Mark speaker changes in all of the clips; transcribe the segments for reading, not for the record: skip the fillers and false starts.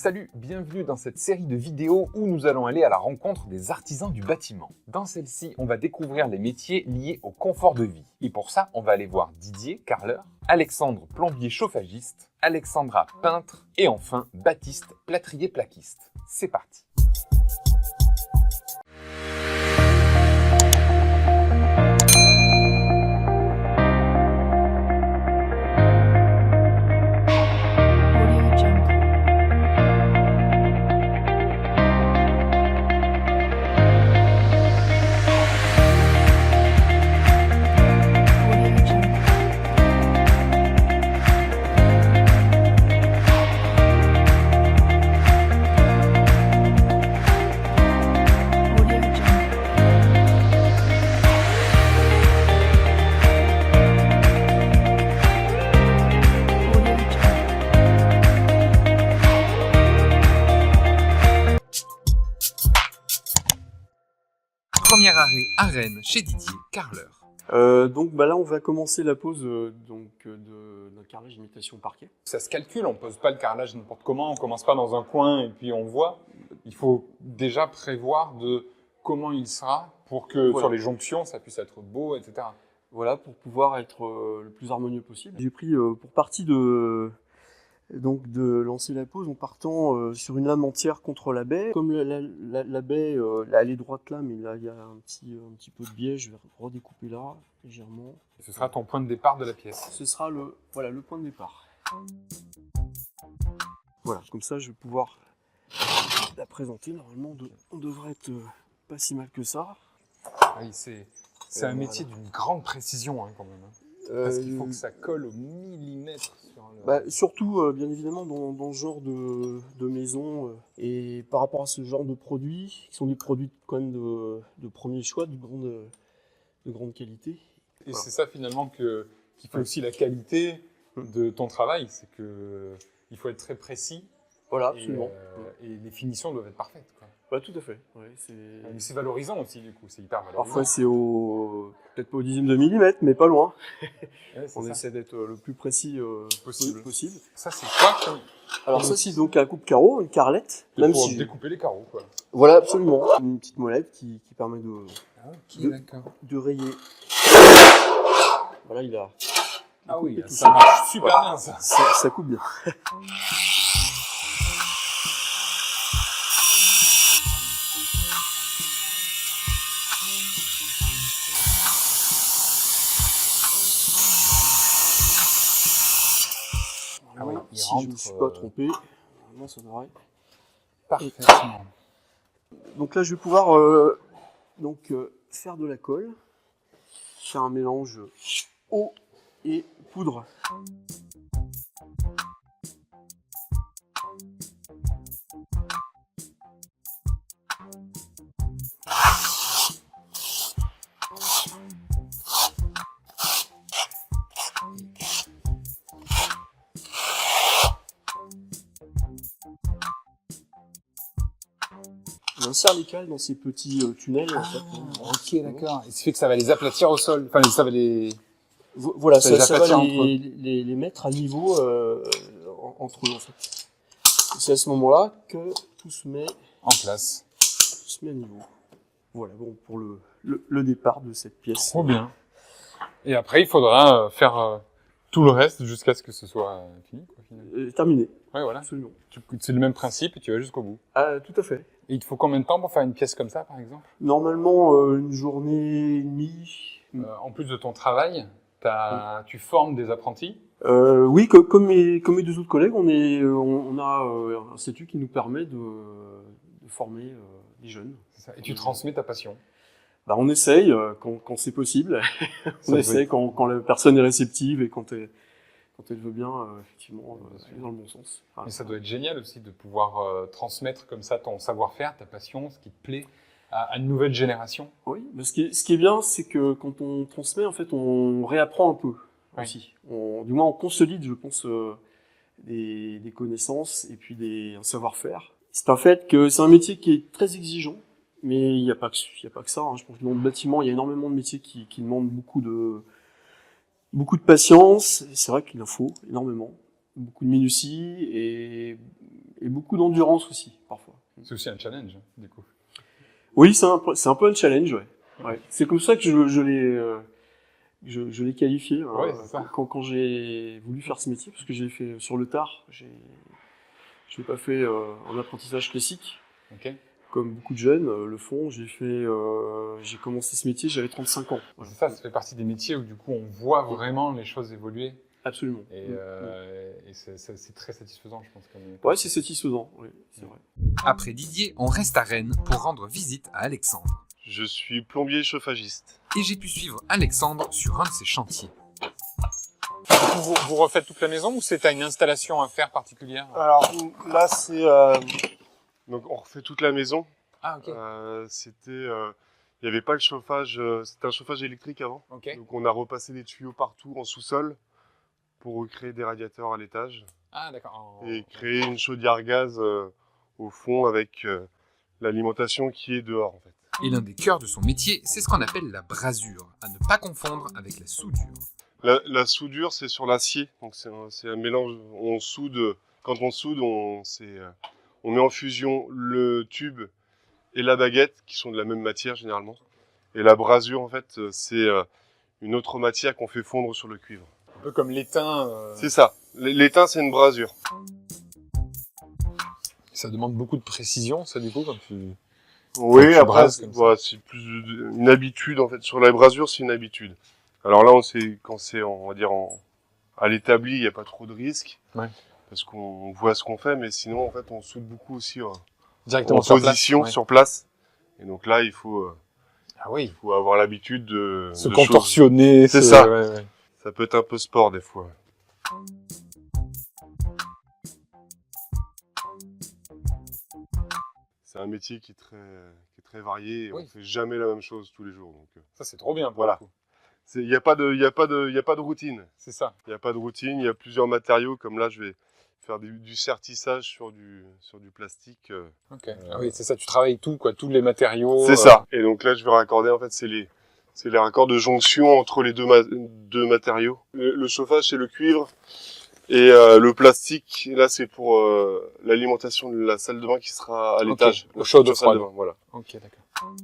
Speaker 1: Salut, bienvenue dans cette série de vidéos où nous allons aller à la rencontre des artisans du bâtiment. Dans celle-ci, on va découvrir les métiers liés au confort de vie. Et pour ça, on va aller voir Didier, carreleur, Alexandre, plombier chauffagiste, Alexandra, peintre et enfin Baptiste, plâtrier plaquiste. C'est parti. Premier arrêt à Rennes chez Didier, carreleur.
Speaker 2: Donc là on va commencer la pose d'un carrelage imitation parquet.
Speaker 1: Ça se calcule, on ne pose pas le carrelage n'importe comment, on ne commence pas dans un coin et puis on voit. Il faut déjà prévoir de comment il sera pour que sur les jonctions ça puisse être beau, etc.
Speaker 2: Voilà, pour pouvoir être le plus harmonieux possible. J'ai pris pour partie de lancer la pose en partant sur une lame entière contre la baie. Comme la baie elle est droite là, mais là il y a un petit peu de biais, je vais redécouper là légèrement.
Speaker 1: Et ce sera ton point de départ de la pièce.
Speaker 2: Ce sera le point de départ. Voilà, comme ça je vais pouvoir la présenter. Normalement on devrait être pas si mal que ça.
Speaker 1: Oui, c'est un métier d'une grande précision quand même. Parce qu'il faut que ça colle au millimètre sur le...
Speaker 2: surtout, bien évidemment, dans ce genre de maison et par rapport à ce genre de produits, qui sont des produits quand même de premier choix, de grande qualité.
Speaker 1: Et c'est ça finalement qui fait aussi la qualité de ton travail, c'est qu'il faut être très précis.
Speaker 2: Voilà, absolument.
Speaker 1: Et les finitions doivent être parfaites, quoi.
Speaker 2: Ouais, tout à fait. Ouais,
Speaker 1: mais c'est valorisant aussi, du coup, c'est hyper valorisant.
Speaker 2: Parfois, c'est peut-être pas au dixième de millimètre, mais pas loin.
Speaker 1: Ouais,
Speaker 2: on essaie d'être le plus précis possible.
Speaker 1: Ça, c'est quoi
Speaker 2: Alors ça, c'est donc un coupe-carreau, une carrelette.
Speaker 1: Même pour découper les carreaux, quoi.
Speaker 2: Voilà, absolument. Une petite molette qui permet de rayer. Voilà, il a...
Speaker 1: Ah oui, ça marche super bien, ça.
Speaker 2: Ça coupe bien.
Speaker 1: Ah oui,
Speaker 2: si je ne me suis pas trompé, normalement ça devrait
Speaker 1: parfaitement.
Speaker 2: Donc là, je vais pouvoir faire de la colle, faire un mélange eau et poudre. On insère les cales dans ces petits tunnels. En fait.
Speaker 1: Ok, d'accord. Et ça fait que ça va les aplatir au sol. Enfin, ça va les...
Speaker 2: Voilà, ça va les mettre à niveau entre eux, en fait. C'est à ce moment-là que tout se met
Speaker 1: en place.
Speaker 2: Tout se met à niveau. Voilà, bon, pour le départ de cette pièce.
Speaker 1: Trop bien. Et après, il faudra faire tout le reste jusqu'à ce que ce soit fini, quoi, finalement.
Speaker 2: Terminé.
Speaker 1: Ouais, voilà.
Speaker 2: Absolument.
Speaker 1: C'est le même principe et tu vas jusqu'au bout.
Speaker 2: Ah, tout à fait.
Speaker 1: Et il te faut combien de temps pour faire une pièce comme ça, par exemple?
Speaker 2: Normalement, une journée et demie.
Speaker 1: En plus de ton travail, tu formes des apprentis?
Speaker 2: Oui, comme mes deux autres collègues, on a un statut qui nous permet de former les jeunes.
Speaker 1: C'est ça. Et tu transmets ta passion?
Speaker 2: On essaye quand c'est possible. On essaye quand la personne est réceptive et quand elle veut bien, effectivement, aller dans le bon sens.
Speaker 1: Mais ça doit être génial aussi de pouvoir transmettre comme ça ton savoir-faire, ta passion, ce qui te plaît à une nouvelle génération.
Speaker 2: Oui, mais ce qui est bien, c'est que quand on transmet, en fait, on réapprend un peu aussi. Du moins, on consolide, je pense, des connaissances et puis un savoir-faire. C'est un fait que c'est un métier qui est très exigeant, mais il n'y a pas que ça. Je pense que dans le bâtiment, il y a énormément de métiers qui demandent beaucoup de patience. C'est vrai qu'il en faut énormément. beaucoup de minutie et beaucoup d'endurance aussi, parfois.
Speaker 1: C'est aussi un challenge, du coup.
Speaker 2: Oui, c'est un peu un challenge, ouais. Ouais. C'est comme ça que je l'ai qualifié
Speaker 1: Ouais, c'est ça.
Speaker 2: quand j'ai voulu faire ce métier, parce que j'ai fait sur le tard. Je l'ai pas fait en apprentissage classique,
Speaker 1: Ok.
Speaker 2: comme beaucoup de jeunes le font. J'ai commencé ce métier, j'avais 35 ans. Voilà.
Speaker 1: C'est ça, ça fait partie des métiers où du coup on voit vraiment les choses évoluer
Speaker 2: Absolument.
Speaker 1: et c'est très satisfaisant, je pense.
Speaker 2: Ouais, c'est satisfaisant, oui, c'est vrai.
Speaker 1: Après Didier, on reste à Rennes pour rendre visite à Alexandre.
Speaker 3: Je suis plombier chauffagiste.
Speaker 1: Et j'ai pu suivre Alexandre sur un de ses chantiers. Vous refaites toute la maison ou c'est à une installation à faire particulière?
Speaker 3: Alors là, donc on refait toute la maison.
Speaker 1: Ah, ok.
Speaker 3: Il n'y avait pas le chauffage, c'était un chauffage électrique avant.
Speaker 1: Ok.
Speaker 3: Donc on a repassé des tuyaux partout en sous-sol pour recréer des radiateurs à l'étage
Speaker 1: Ah, d'accord.
Speaker 3: et créer une chaudière gaz au fond avec l'alimentation qui est dehors en fait.
Speaker 1: Et l'un des cœurs de son métier, c'est ce qu'on appelle la brasure, à ne pas confondre avec la soudure.
Speaker 3: La soudure, c'est sur l'acier, donc c'est un mélange. On soude, quand on soude, on met en fusion le tube et la baguette, qui sont de la même matière généralement. Et la brasure, en fait, c'est une autre matière qu'on fait fondre sur le cuivre.
Speaker 1: Un peu comme l'étain.
Speaker 3: C'est ça. L'étain, c'est une brasure.
Speaker 1: Ça demande beaucoup de précision, ça, du coup, quand tu...
Speaker 3: Oui,
Speaker 1: tu
Speaker 3: après,
Speaker 1: brases comme ça.
Speaker 3: voilà, c'est plus une habitude, en fait. Sur la brasure, c'est une habitude. Alors là, quand c'est, on va dire, à l'établi, il n'y a pas trop de risques.
Speaker 1: Ouais.
Speaker 3: Parce qu'on voit ce qu'on fait, mais sinon, en fait, on soude beaucoup aussi
Speaker 1: Directement
Speaker 3: en
Speaker 1: sur
Speaker 3: position,
Speaker 1: place.
Speaker 3: sur place. Et donc là, il faut
Speaker 1: Ah oui.
Speaker 3: avoir l'habitude de
Speaker 1: Se
Speaker 3: de
Speaker 1: contorsionner.
Speaker 3: C'est ça.
Speaker 1: Ouais.
Speaker 3: Ça peut être un peu sport, des fois. C'est un métier qui est très varié et
Speaker 1: Oui.
Speaker 3: on fait jamais la même chose tous les jours. Donc,
Speaker 1: Ça, c'est trop bien. Pour
Speaker 3: Voilà.
Speaker 1: le coup.
Speaker 3: il n'y a pas de routine.
Speaker 1: C'est ça.
Speaker 3: Il n'y a pas de routine. Il y a plusieurs matériaux. Comme là, je vais faire du sertissage sur du plastique.
Speaker 1: Ok. Ah oui, c'est ça. Tu travailles tout, quoi. Tous les matériaux.
Speaker 3: C'est ça. Et donc là, je vais raccorder. En fait, c'est les raccords de jonction entre les deux matériaux. Le chauffage, c'est le cuivre. Et le plastique, là, c'est pour l'alimentation de la salle de bain qui sera à l'étage.
Speaker 1: Au chaud,
Speaker 3: La
Speaker 1: au
Speaker 3: salle de
Speaker 1: froid.
Speaker 3: bain, voilà.
Speaker 1: Ok, d'accord.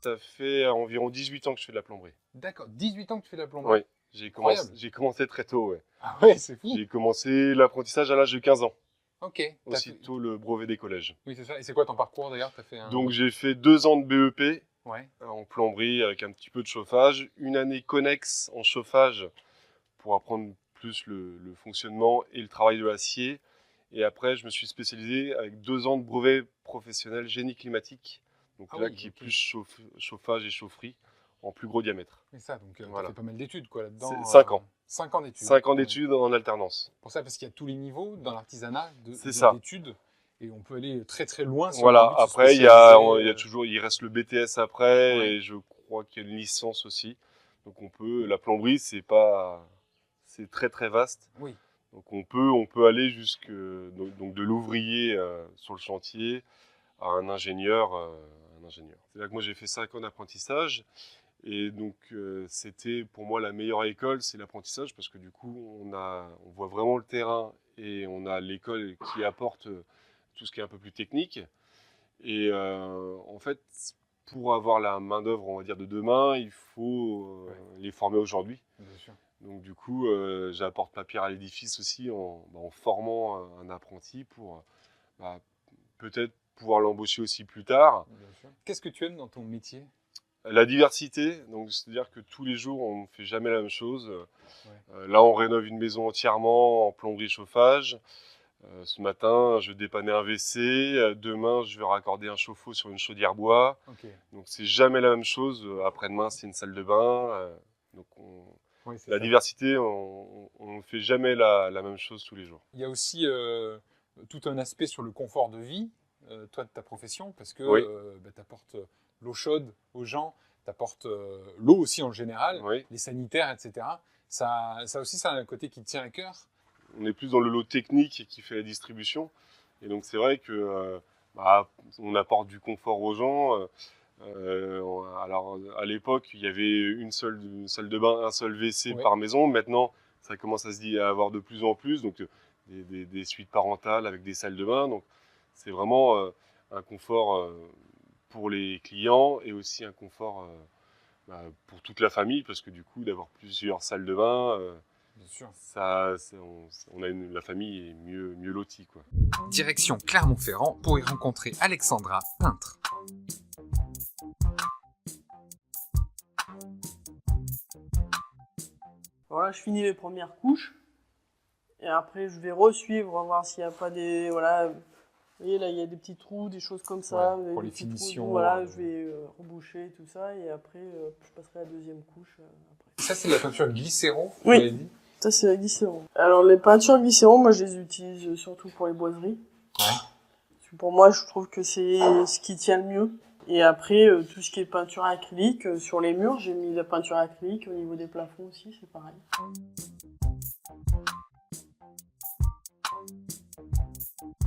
Speaker 3: Ça fait environ 18 ans que je fais de la plomberie.
Speaker 1: D'accord. 18 ans que tu fais de la plomberie.
Speaker 3: Oui.
Speaker 1: Incroyable.
Speaker 3: J'ai commencé très tôt, ouais.
Speaker 1: Ah ouais, c'est fou.
Speaker 3: J'ai commencé l'apprentissage à l'âge de 15 ans.
Speaker 1: Ok.
Speaker 3: Aussitôt le brevet des collèges.
Speaker 1: Oui, c'est ça. Et c'est quoi ton parcours d'ailleurs? T'as fait un...
Speaker 3: Donc j'ai fait 2 ans de BEP
Speaker 1: Ouais.
Speaker 3: en plomberie avec un petit peu de chauffage, une année connexe en chauffage pour apprendre plus le fonctionnement et le travail de l'acier. Et après, je me suis spécialisé avec 2 ans de brevet professionnel génie climatique. Donc
Speaker 1: Ah
Speaker 3: là,
Speaker 1: oui,
Speaker 3: qui est
Speaker 1: ok.
Speaker 3: plus chauffage et chaufferie en plus gros diamètre.
Speaker 1: C'est ça. Donc
Speaker 3: Voilà.
Speaker 1: t'as fait pas mal d'études, quoi, là-dedans.
Speaker 3: C'est 5 ans.
Speaker 1: 5 ans d'études.
Speaker 3: 5 ans
Speaker 1: Ouais.
Speaker 3: d'études en alternance.
Speaker 1: Pour ça, parce qu'il y a tous les niveaux dans l'artisanat
Speaker 3: C'est ça.
Speaker 1: d'études. Et on peut aller très très loin. Si
Speaker 3: Voilà,
Speaker 1: on a envie de se
Speaker 3: après
Speaker 1: spécialiser.
Speaker 3: il reste le BTS après
Speaker 1: Ouais.
Speaker 3: et je crois qu'il y a une licence aussi. Donc la plomberie c'est très très vaste.
Speaker 1: Oui.
Speaker 3: Donc on peut aller donc de l'ouvrier sur le chantier à un ingénieur. C'est là que moi j'ai fait 5 ans d'apprentissage et donc c'était pour moi la meilleure école, c'est l'apprentissage parce que du coup on voit vraiment le terrain et on a l'école qui apporte tout ce qui est un peu plus technique. Et en fait, pour avoir la main-d'œuvre, on va dire, de demain, il faut les former aujourd'hui.
Speaker 1: Bien sûr.
Speaker 3: Donc, du coup, j'apporte ma pierre à l'édifice aussi en formant un apprenti pour peut-être pouvoir l'embaucher aussi plus tard.
Speaker 1: Bien sûr. Qu'est-ce que tu aimes dans ton métier?
Speaker 3: La diversité, donc c'est-à-dire que tous les jours, on ne fait jamais la même chose. Là, on rénove une maison entièrement en plomberie chauffage. Ce matin, je vais dépanner un WC. Demain, je vais raccorder un chauffe-eau sur une chaudière bois.
Speaker 1: Ok.
Speaker 3: Donc, c'est jamais la même chose. Après-demain, c'est une salle de bain. Donc,
Speaker 1: Oui, c'est
Speaker 3: la
Speaker 1: ça.
Speaker 3: diversité, on ne fait jamais la même chose tous les jours.
Speaker 1: Il y a aussi tout un aspect sur le confort de vie, toi, de ta profession, parce que
Speaker 3: Oui.
Speaker 1: tu apportes l'eau chaude aux gens, tu apportes l'eau aussi en général,
Speaker 3: Oui.
Speaker 1: les sanitaires, etc. Ça aussi, ça a un côté qui te tient à cœur.
Speaker 3: On est plus dans le lot technique qui fait la distribution. Et donc c'est vrai que on apporte du confort aux gens. Alors à l'époque, il y avait une seule salle de bain, un seul WC
Speaker 1: Oui.
Speaker 3: par maison. Maintenant, ça commence à avoir de plus en plus, donc des suites parentales avec des salles de bain. Donc c'est vraiment un confort pour les clients et aussi un confort pour toute la famille, parce que du coup, d'avoir plusieurs salles de bain,
Speaker 1: Bien sûr.
Speaker 3: la famille est mieux lotie, quoi.
Speaker 1: Direction Clermont-Ferrand pour y rencontrer Alexandra, peintre.
Speaker 4: Voilà, je finis les premières couches. Et après, je vais re-suivre, voir s'il n'y a pas des... Voilà, vous voyez, là, il y a des petits trous, des choses comme ça.
Speaker 1: Ouais, pour
Speaker 4: des
Speaker 1: les
Speaker 4: petits
Speaker 1: finitions,
Speaker 4: trous, voilà, je vais reboucher tout ça. Et après, je passerai à la deuxième couche. Après.
Speaker 1: Ça, c'est de la peinture glycéro,
Speaker 4: Oui.
Speaker 1: vous l'avez dit?
Speaker 4: Ça, c'est la glycéron. Alors, les peintures glycéron, moi, je les utilise surtout pour les boiseries.
Speaker 1: Ouais.
Speaker 4: Pour moi, je trouve que c'est ce qui tient le mieux. Et après, tout ce qui est peinture acrylique, sur les murs, j'ai mis la peinture acrylique. Au niveau des plafonds aussi, c'est pareil.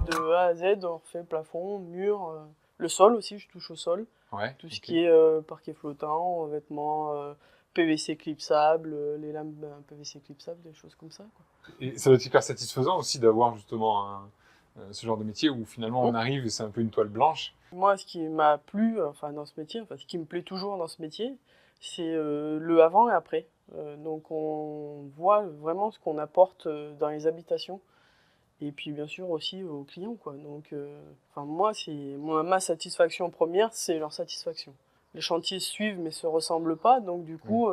Speaker 4: De A à Z, on refait plafond, mur, le sol aussi, je touche au sol.
Speaker 1: Ouais.
Speaker 4: Tout ce
Speaker 1: Ok.
Speaker 4: qui est parquet flottant, vêtements PVC clipsable, les lames PVC clipsable, des choses comme ça, quoi.
Speaker 1: Et ça doit être hyper satisfaisant aussi d'avoir justement ce genre de métier où finalement on arrive et c'est un peu une toile blanche.
Speaker 4: Moi, ce qui m'a plu dans ce métier, ce qui me plaît toujours dans ce métier, c'est le avant et après. Donc on voit vraiment ce qu'on apporte dans les habitations. Et puis bien sûr aussi aux clients, quoi. Donc moi, ma satisfaction première, c'est leur satisfaction. Les chantiers suivent mais se ressemblent pas, donc du coup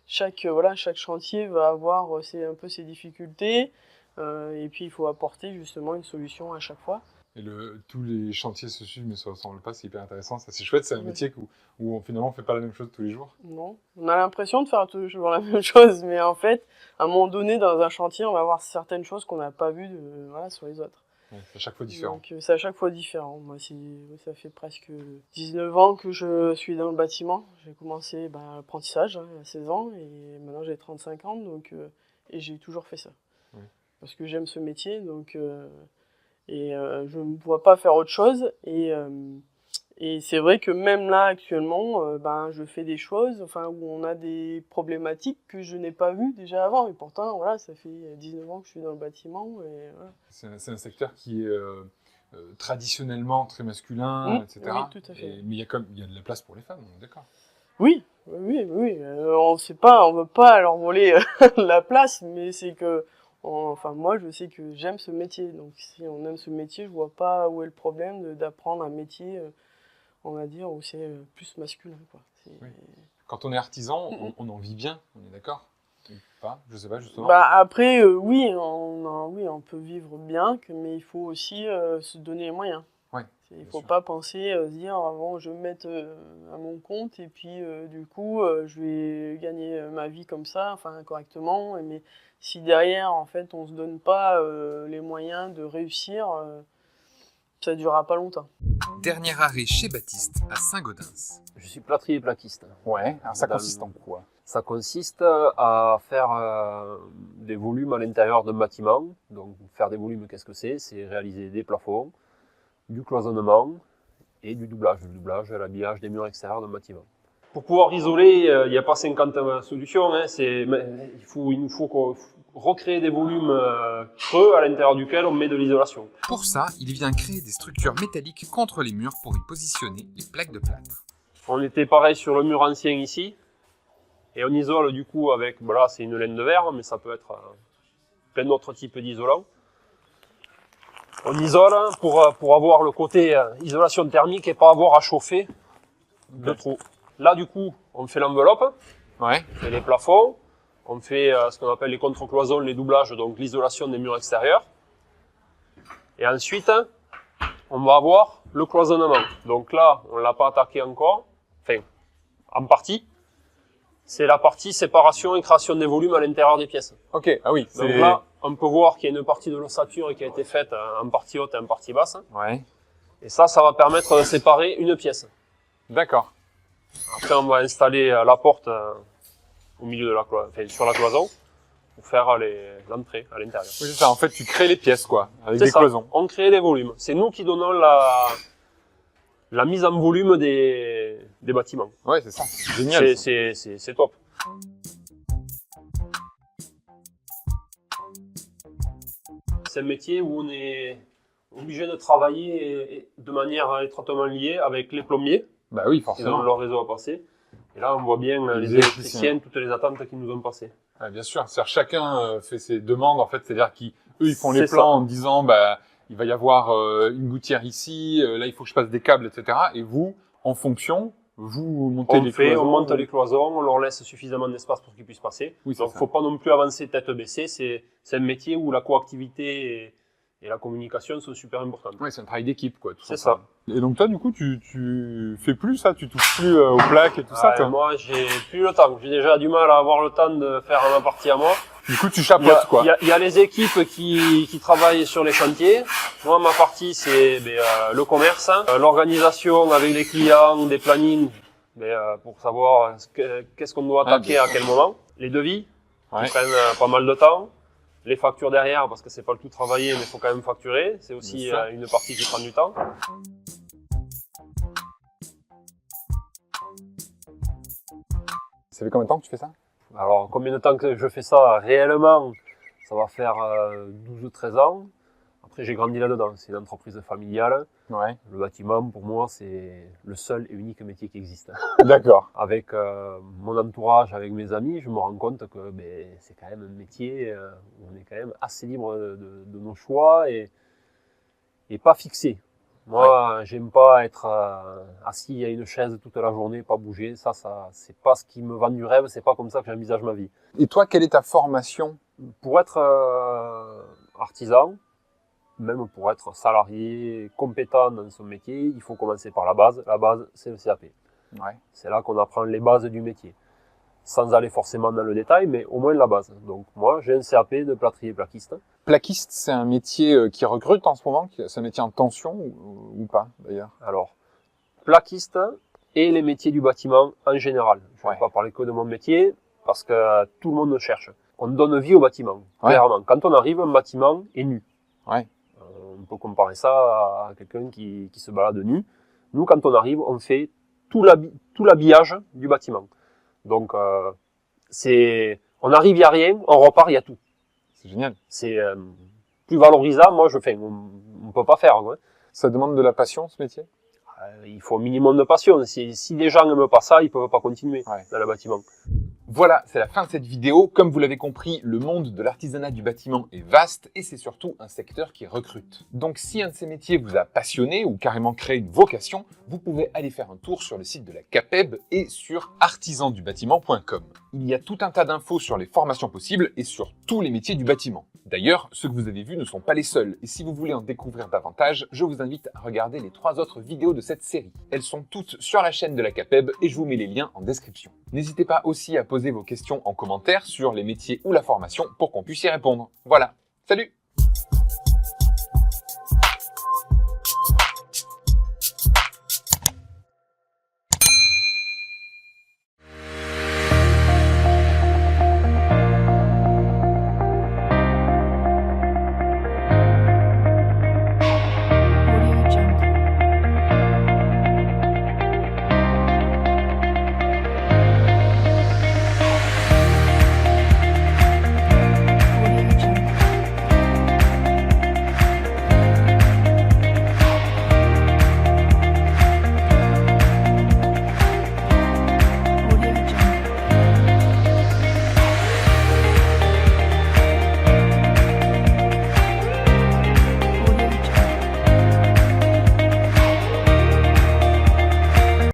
Speaker 4: chaque chantier va avoir un peu ses difficultés, et puis il faut apporter justement une solution à chaque fois.
Speaker 1: Et tous les chantiers se suivent mais se ressemblent pas, c'est hyper intéressant. Ça, c'est chouette, c'est un métier où finalement on fait pas la même chose tous les jours.
Speaker 4: Non, on a l'impression de faire toujours la même chose, mais en fait, à un moment donné, dans un chantier, on va voir certaines choses qu'on n'a pas vues sur les autres.
Speaker 1: Ouais, c'est à chaque fois différent.
Speaker 4: Donc c'est à chaque fois différent. Moi, ça fait presque 19 ans que je suis dans le bâtiment. J'ai commencé l'apprentissage à 16 ans et maintenant j'ai 35 ans, donc, et j'ai toujours fait ça.
Speaker 1: Ouais.
Speaker 4: Parce que j'aime ce métier, donc, je ne me vois pas faire autre chose. Et c'est vrai que même là, actuellement, je fais des choses où on a des problématiques que je n'ai pas vues déjà avant. Et pourtant, voilà, ça fait 19 ans que je suis dans le bâtiment. Et voilà.
Speaker 1: C'est un secteur qui est traditionnellement très masculin, etc.
Speaker 4: Oui, tout à fait.
Speaker 1: Mais il y a de la place pour les femmes, on est d'accord.
Speaker 4: Oui. On veut pas leur voler la place, mais c'est que... moi, je sais que j'aime ce métier. Donc si on aime ce métier, je vois pas où est le problème d'apprendre un métier... on va dire, où c'est plus masculin, quoi.
Speaker 1: Oui. Quand on est artisan, on en vit bien, on est d'accord? Ou pas? Je sais pas, justement.
Speaker 4: Après, oui, on peut vivre bien, mais il faut aussi se donner les moyens.
Speaker 1: Ouais,
Speaker 4: Il faut pas penser, se dire, bon, je vais me mettre à mon compte, et puis du coup, je vais gagner ma vie comme ça, correctement. Mais si derrière, en fait, on se donne pas les moyens de réussir, ça durera pas longtemps.
Speaker 1: Dernier arrêt chez Baptiste, à Saint-Gaudens.
Speaker 5: Je suis plâtrier et plaquiste.
Speaker 1: Ouais, alors ça
Speaker 5: Dans
Speaker 1: consiste en quoi?
Speaker 5: Ça consiste à faire des volumes à l'intérieur d'un bâtiment. Donc faire des volumes, qu'est-ce que c'est? C'est réaliser des plafonds, du cloisonnement et du doublage. Le doublage, l'habillage des murs extérieurs d'un bâtiment. Pour pouvoir isoler, il n'y a pas 50 solutions. Il nous faut recréer des volumes creux à l'intérieur duquel on met de l'isolation.
Speaker 1: Pour ça, il vient créer des structures métalliques contre les murs pour y positionner les plaques de plâtre.
Speaker 5: On était pareil sur le mur ancien ici. Et on isole du coup avec, là c'est une laine de verre, mais ça peut être plein d'autres types d'isolants. On isole pour avoir le côté isolation thermique et pas avoir à chauffer de trop. Là du coup, on fait l'enveloppe,
Speaker 1: Ouais.
Speaker 5: on fait les plafonds, on fait ce qu'on appelle les contre-cloisons, les doublages, donc l'isolation des murs extérieurs. Et ensuite, on va avoir le cloisonnement. Donc là, on ne l'a pas attaqué encore, en partie. C'est la partie séparation et création des volumes à l'intérieur des pièces.
Speaker 1: Ok, ah oui.
Speaker 5: Donc là, on peut voir qu'il y a une partie de l'ossature qui a été faite en partie haute et en partie basse.
Speaker 1: Ouais,
Speaker 5: Et ça va permettre de séparer une pièce.
Speaker 1: d'accord.
Speaker 5: Après, on va installer la porte au milieu de sur la cloison. pour faire l'entrée à l'intérieur.
Speaker 1: Oui, c'est ça. En fait, tu crées les pièces, quoi, avec
Speaker 5: C'est
Speaker 1: des
Speaker 5: ça.
Speaker 1: cloisons.
Speaker 5: On crée les volumes. C'est nous qui donnons la mise en volume des bâtiments.
Speaker 1: Ouais, c'est ça. Génial. ça.
Speaker 5: C'est top. C'est un métier où on est obligé de travailler de manière étroitement liée avec les plombiers.
Speaker 1: Bah oui,
Speaker 5: Ils ont
Speaker 1: forcément.
Speaker 5: leur réseau à passer. Et là, on voit bien les électriciens, toutes les attentes qu'ils nous ont passées.
Speaker 1: Ouais, bien sûr. C'est-à-dire chacun fait ses demandes, en fait. C'est-à-dire qu'eux, ils font les
Speaker 5: C'est
Speaker 1: plans
Speaker 5: ça.
Speaker 1: en disant, bah, il va y avoir une gouttière ici, là, il faut que je passe des câbles, etc. Et vous, en fonction, vous montez les cloisons.
Speaker 5: On monte les cloisons, on leur laisse suffisamment d'espace pour qu'ils puissent passer.
Speaker 1: Oui, c'est
Speaker 5: Donc,
Speaker 1: ça.
Speaker 5: il ne faut pas non plus avancer tête baissée. C'est un métier où la coactivité et la communication sont super importantes.
Speaker 1: Ouais, c'est un travail d'équipe, quoi. tout
Speaker 5: C'est
Speaker 1: simplement. Et donc toi, du coup, tu fais plus ça, tu touches plus aux plaques et tout ça,
Speaker 5: Ouais,
Speaker 1: toi.
Speaker 5: moi, j'ai plus le temps. J'ai déjà du mal à avoir le temps de faire ma partie à moi.
Speaker 1: Du coup, tu chapeautes, quoi.
Speaker 5: Il y a les équipes qui travaillent sur les chantiers. Moi, ma partie, c'est le commerce, l'organisation avec les clients, des plannings, pour savoir qu'est-ce qu'on doit attaquer à quel moment. Les devis,
Speaker 1: Ouais.
Speaker 5: qui prennent pas mal de temps. Les factures derrière, parce que c'est pas le tout travaillé, mais il faut quand même facturer. C'est aussi
Speaker 1: Bien sûr.
Speaker 5: une partie qui prend du temps.
Speaker 1: Ça fait combien de temps que tu fais ça?
Speaker 5: Alors, combien de temps que je fais ça réellement? Ça va faire 12 ou 13 ans. Après, j'ai grandi là-dedans. C'est une entreprise familiale.
Speaker 1: Ouais.
Speaker 5: Le bâtiment, pour moi, c'est le seul et unique métier qui existe.
Speaker 1: D'accord.
Speaker 5: Avec mon entourage, avec mes amis, je me rends compte que c'est quand même un métier où on est quand même assez libre de nos choix et pas fixé. Moi, j'aime pas être assis à une chaise toute la journée, pas bouger. Ça c'est pas ce qui me vend du rêve. C'est pas comme ça que j'envisage ma vie.
Speaker 1: Et toi, quelle est ta formation?
Speaker 5: Pour être artisan, même pour être salarié compétent dans son métier, il faut commencer par la base. La base, c'est le CAP.
Speaker 1: Ouais.
Speaker 5: C'est là qu'on apprend les bases du métier. Sans aller forcément dans le détail, mais au moins la base. Donc moi, j'ai un CAP de plâtrier plaquiste.
Speaker 1: Plaquiste, c'est un métier qui recrute en ce moment? C'est un métier en tension ou pas, d'ailleurs?
Speaker 5: Alors, plaquiste et les métiers du bâtiment en général. Je ne
Speaker 1: Ouais.
Speaker 5: vais pas parler que de mon métier, parce que tout le monde le cherche. On donne vie au bâtiment,
Speaker 1: Ouais.
Speaker 5: clairement. Quand on arrive, un bâtiment est nu.
Speaker 1: Ouais.
Speaker 5: On peut comparer ça à quelqu'un qui se balade nu. Nous, quand on arrive, on fait tout l'habillage du bâtiment. Donc, on arrive, il n'y a rien, on repart, il y a tout.
Speaker 1: C'est génial.
Speaker 5: C'est plus valorisant. Moi, on peut pas faire, quoi.
Speaker 1: Ça demande de la passion, ce métier?
Speaker 5: Il faut un minimum de passion. Si les gens n'aiment pas ça, ils peuvent pas continuer
Speaker 1: Ouais.
Speaker 5: dans le bâtiment.
Speaker 1: Voilà, c'est la fin de cette vidéo. Comme vous l'avez compris, le monde de l'artisanat du bâtiment est vaste et c'est surtout un secteur qui recrute. Donc si un de ces métiers vous a passionné ou carrément créé une vocation, vous pouvez aller faire un tour sur le site de la CAPEB et sur artisandubâtiment.com. Il y a tout un tas d'infos sur les formations possibles et sur tous les métiers du bâtiment. D'ailleurs, ceux que vous avez vus ne sont pas les seuls et si vous voulez en découvrir davantage, je vous invite à regarder les 3 autres vidéos de cette série. Elles sont toutes sur la chaîne de la CAPEB et je vous mets les liens en description. N'hésitez pas aussi à poser vos questions en commentaire sur les métiers ou la formation pour qu'on puisse y répondre. Voilà, salut!